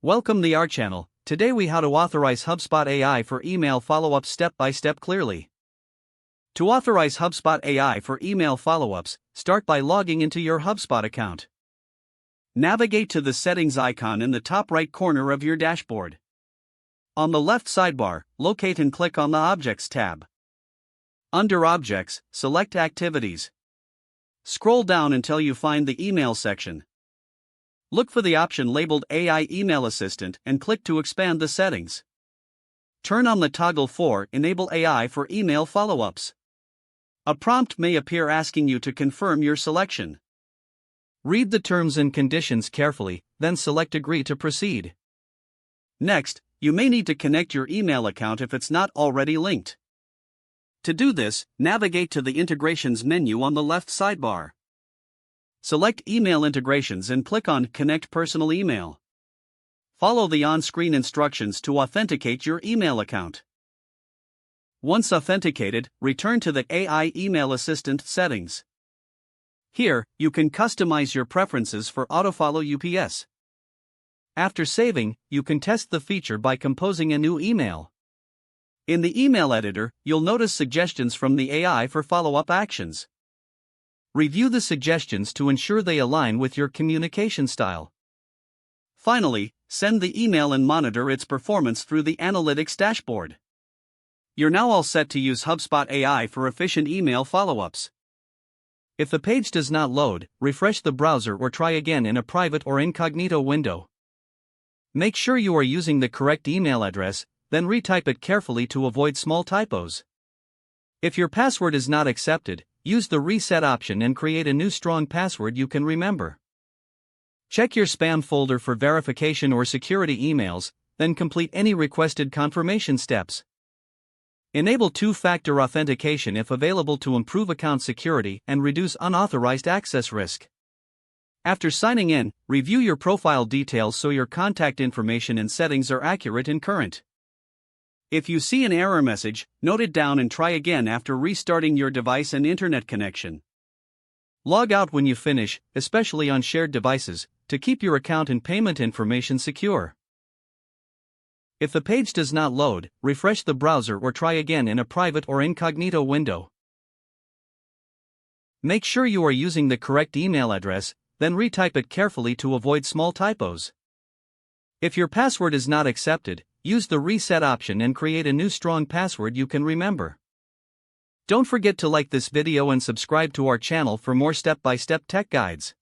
Welcome to our channel. Today we how to authorize HubSpot AI for email follow-ups step by step clearly. To authorize HubSpot AI for email follow-ups, start by logging into your HubSpot account. Navigate to the settings icon in the top right corner of your dashboard. On the left sidebar, locate and click on the Objects tab. Under Objects, select Activities. Scroll down until you find the Email section. Look for the option labeled AI Email Assistant and click to expand the settings. Turn on the toggle for Enable AI for email follow-ups. A prompt may appear asking you to confirm your selection. Read the terms and conditions carefully, then select Agree to proceed. Next, you may need to connect your email account if it's not already linked. To do this, navigate to the Integrations menu on the left sidebar. Select Email Integrations and click on Connect Personal Email. Follow the on-screen instructions to authenticate your email account. Once authenticated, return to the AI Email Assistant settings. Here, you can customize your preferences for autofollow UPS. After saving, you can test the feature by composing a new email. In the email editor, you'll notice suggestions from the AI for follow-up actions. Review the suggestions to ensure they align with your communication style. Finally, send the email and monitor its performance through the Analytics dashboard. You're now all set to use HubSpot AI for efficient email follow-ups. If the page does not load, refresh the browser or try again in a private or incognito window. Make sure you are using the correct email address, then retype it carefully to avoid small typos. If your password is not accepted, use the reset option and create a new strong password you can remember. Check your spam folder for verification or security emails, then complete any requested confirmation steps. Enable two-factor authentication if available to improve account security and reduce unauthorized access risk. After signing in, review your profile details so your contact information and settings are accurate and current. If you see an error message, note it down and try again after restarting your device and internet connection. Log out when you finish, especially on shared devices, to keep your account and payment information secure. If the page does not load, refresh the browser or try again in a private or incognito window. Make sure you are using the correct email address, then retype it carefully to avoid small typos. If your password is not accepted, use the reset option and create a new strong password you can remember. Don't forget to like this video and subscribe to our channel for more step-by-step tech guides.